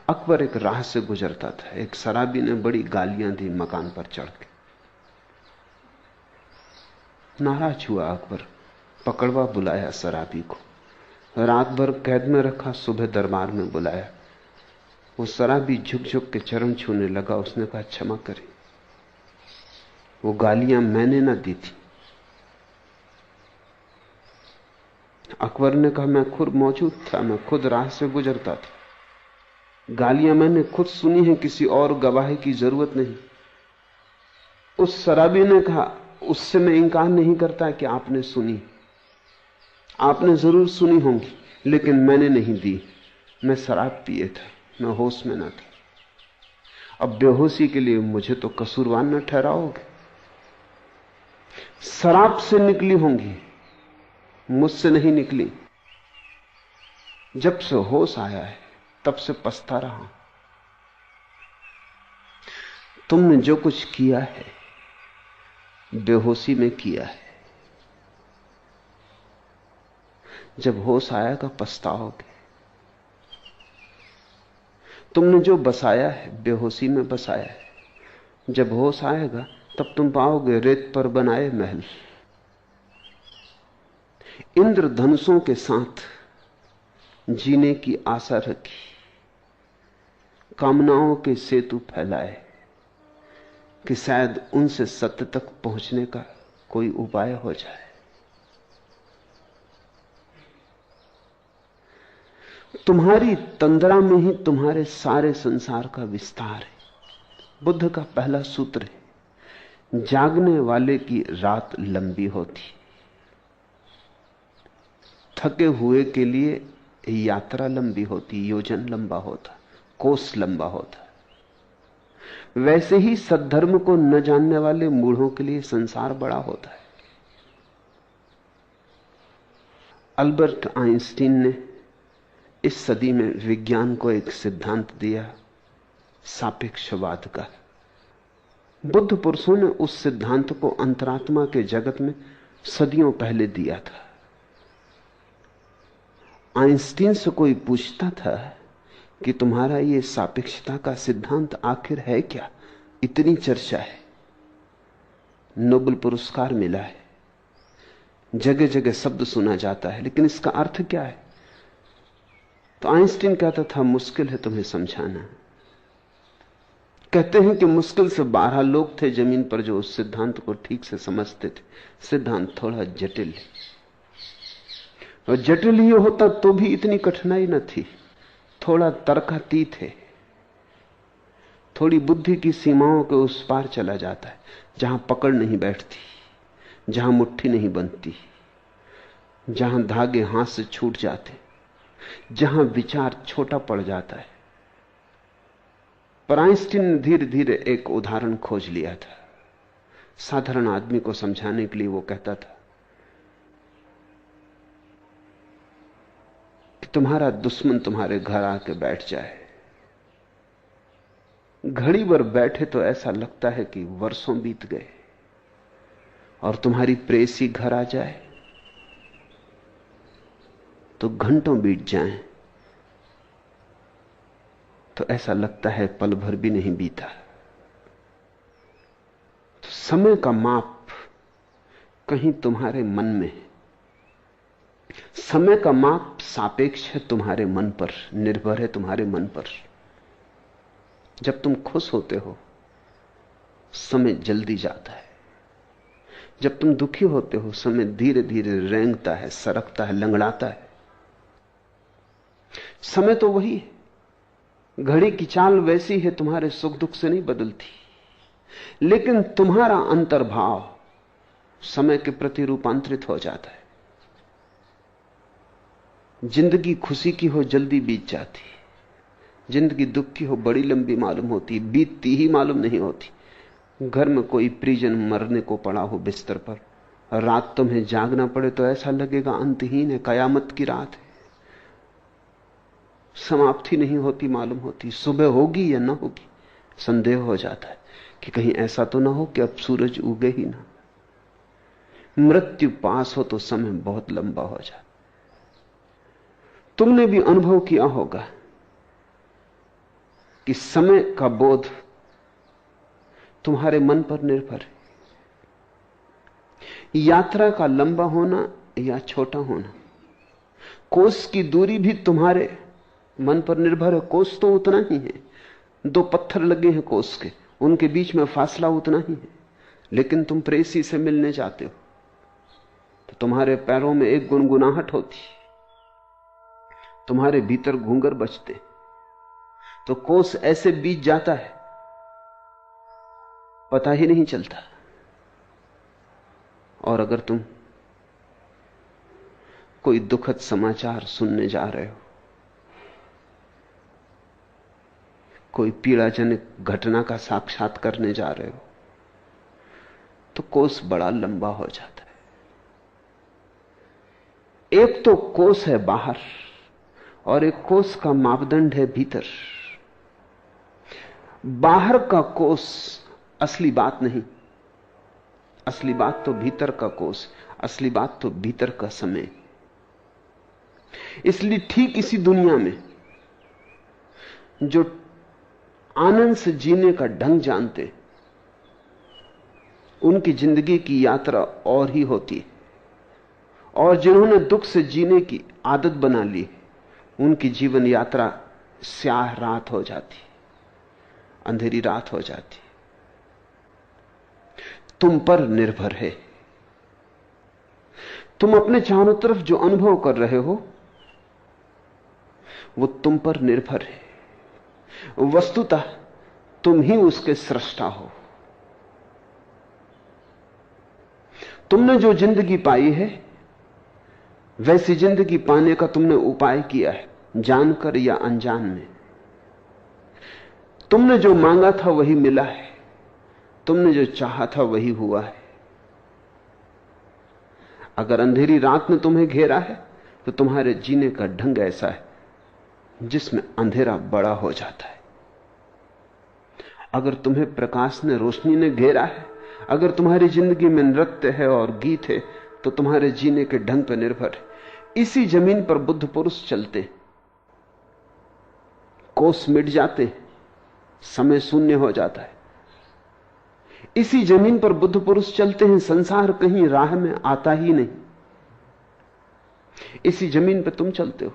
अकबर एक राह से गुजरता था। एक शराबी ने बड़ी गालियां दी मकान पर चढ़ के। नाराज हुआ अकबर, पकड़वा बुलाया शराबी को, रात भर कैद में रखा, सुबह दरबार में बुलाया। वो शराबी झुक झुक के चरण छूने लगा। उसने कहा, क्षमा करें, वो गालियां मैंने ना दी थी। अकबर ने कहा, मैं खुद मौजूद था, मैं खुद राह से गुजरता था, गालियां मैंने खुद सुनी हैं, किसी और गवाही की जरूरत नहीं। उस शराबी ने कहा, उससे मैं इंकार नहीं करता कि आपने सुनी, आपने जरूर सुनी होंगी, लेकिन मैंने नहीं दी। मैं शराब पिए था, मैं होश में ना था। अब बेहोशी के लिए मुझे तो कसूरवार न ठहराओगे। शराब से निकली होंगी, मुझसे नहीं निकली। जब से होश आया है तब से पछता रहा हूं। तुमने जो कुछ किया है बेहोशी में किया है, जब होश आएगा पछताओगे। तुमने जो बसाया है बेहोशी में बसाया है, जब होश आएगा तब तुम पाओगे रेत पर बनाए महल। इंद्रधनुषों के साथ जीने की आशा रखी, कामनाओं के सेतु फैलाए कि शायद उनसे सत्य तक पहुंचने का कोई उपाय हो जाए। तुम्हारी तंद्रा में ही तुम्हारे सारे संसार का विस्तार है। बुद्ध का पहला सूत्र है, जागने वाले की रात लंबी होती, थके हुए के लिए यात्रा लंबी होती, योजन लंबा होता, कोस लंबा होता। वैसे ही सद्धर्म को न जानने वाले मूढ़ों के लिए संसार बड़ा होता है। अल्बर्ट आइंस्टीन ने इस सदी में विज्ञान को एक सिद्धांत दिया, सापेक्षवाद का। बुद्ध पुरुषों ने उस सिद्धांत को अंतरात्मा के जगत में सदियों पहले दिया था। आइंस्टीन से कोई पूछता था कि तुम्हारा यह सापेक्षता का सिद्धांत आखिर है क्या, इतनी चर्चा है, नोबेल पुरस्कार मिला है, जगह जगह शब्द सुना जाता है, लेकिन इसका अर्थ क्या है? तो आइंस्टीन कहता था, मुश्किल है तुम्हें समझाना। कहते हैं कि मुश्किल से 12 लोग थे जमीन पर जो उस सिद्धांत को ठीक से समझते थे। सिद्धांत थोड़ा जटिल है, और जटिल ही होता तो भी इतनी कठिनाई न थी। थोड़ा तर्कातीत है, थोड़ी बुद्धि की सीमाओं के उस पार चला जाता है, जहां पकड़ नहीं बैठती, जहां मुट्ठी नहीं बनती, जहां धागे हाथ से छूट जाते, जहां विचार छोटा पड़ जाता है। पर आइंस्टीन ने धीरे धीरे एक उदाहरण खोज लिया था। साधारण आदमी को समझाने के लिए वो कहता था कि तुम्हारा दुश्मन तुम्हारे घर आके बैठ जाए, घड़ी भर बैठे तो ऐसा लगता है कि वर्षों बीत गए, और तुम्हारी प्रेसी घर आ जाए तो घंटों बीत जाएं तो ऐसा लगता है पल भर भी नहीं बीता। तो समय का माप कहीं तुम्हारे मन में है। समय का माप सापेक्ष है, तुम्हारे मन पर निर्भर है, तुम्हारे मन पर। जब तुम खुश होते हो समय जल्दी जाता है, जब तुम दुखी होते हो समय धीरे धीरे रेंगता है, सरकता है, लंगड़ाता है। समय तो वही है, घड़ी की चाल वैसी है, तुम्हारे सुख दुख से नहीं बदलती, लेकिन तुम्हारा अंतर्भाव समय के प्रति रूपांतरित हो जाता है। जिंदगी खुशी की हो जल्दी बीत जाती, जिंदगी दुख की हो बड़ी लंबी मालूम होती, बीतती ही मालूम नहीं होती। घर में कोई परिजन मरने को पड़ा हो बिस्तर पर, रात तुम्हें जागना पड़े तो ऐसा लगेगा अंतहीन है, कयामत की रात है, समाप्ति नहीं होती मालूम होती। सुबह होगी या ना होगी संदेह हो जाता है कि कहीं ऐसा तो ना हो कि अब सूरज उगे ही ना। मृत्यु पास हो तो समय बहुत लंबा हो जाता। तुमने भी अनुभव किया होगा कि समय का बोध तुम्हारे मन पर निर्भर है। यात्रा का लंबा होना या छोटा होना, कोस की दूरी भी तुम्हारे मन पर निर्भर है। कोस तो उतना ही है, दो पत्थर लगे हैं कोस के, उनके बीच में फासला उतना ही है। लेकिन तुम प्रेसी से मिलने जाते हो तो तुम्हारे पैरों में एक गुनगुनाहट होती, तुम्हारे भीतर घूंगर बजते, तो कोस ऐसे बीत जाता है, पता ही नहीं चलता। और अगर तुम कोई दुखद समाचार सुनने जा रहे हो, कोई पीड़ाजनक घटना का साक्षात करने जा रहे हो, तो कोस बड़ा लंबा हो जाता है। एक तो कोस है बाहर और एक कोस का मापदंड है भीतर। बाहर का कोस असली बात नहीं, असली बात तो भीतर का कोस, असली बात तो भीतर का समय। इसलिए ठीक इसी दुनिया में जो आनंद से जीने का ढंग जानते, उनकी जिंदगी की यात्रा और ही होती है, और जिन्होंने दुख से जीने की आदत बना ली, उनकी जीवन यात्रा स्याह रात हो जाती, अंधेरी रात हो जाती। तुम पर निर्भर है। तुम अपने चारों तरफ जो अनुभव कर रहे हो वो तुम पर निर्भर है। वस्तुतः तुम ही उसके सृष्टा हो। तुमने जो जिंदगी पाई है वैसी जिंदगी पाने का तुमने उपाय किया है, जानकर या अनजान में। तुमने जो मांगा था वही मिला है, तुमने जो चाहा था वही हुआ है। अगर अंधेरी रात ने तुम्हें घेरा है तो तुम्हारे जीने का ढंग ऐसा है जिसमें अंधेरा बड़ा हो जाता है। अगर तुम्हें प्रकाश ने, रोशनी ने घेरा है, अगर तुम्हारी जिंदगी में नृत्य है और गीत है, तो तुम्हारे जीने के ढंग पर निर्भर है। इसी जमीन पर बुद्ध पुरुष चलते, कोस मिट जाते, समय शून्य हो जाता है। इसी जमीन पर बुद्ध पुरुष चलते हैं, संसार कहीं राह में आता ही नहीं। इसी जमीन पर तुम चलते हो,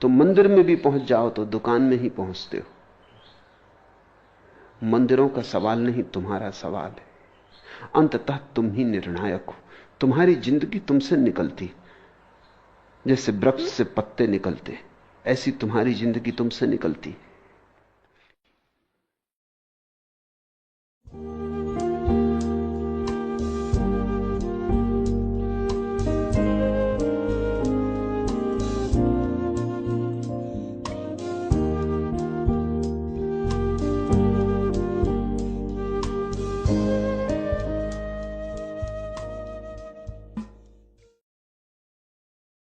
तो मंदिर में भी पहुंच जाओ तो दुकान में ही पहुंचते हो। मंदिरों का सवाल नहीं, तुम्हारा सवाल है। अंततः तुम ही निर्णायक हो। तुम्हारी जिंदगी तुमसे निकलती, जैसे वृक्ष से पत्ते निकलते, ऐसी तुम्हारी जिंदगी तुमसे निकलती।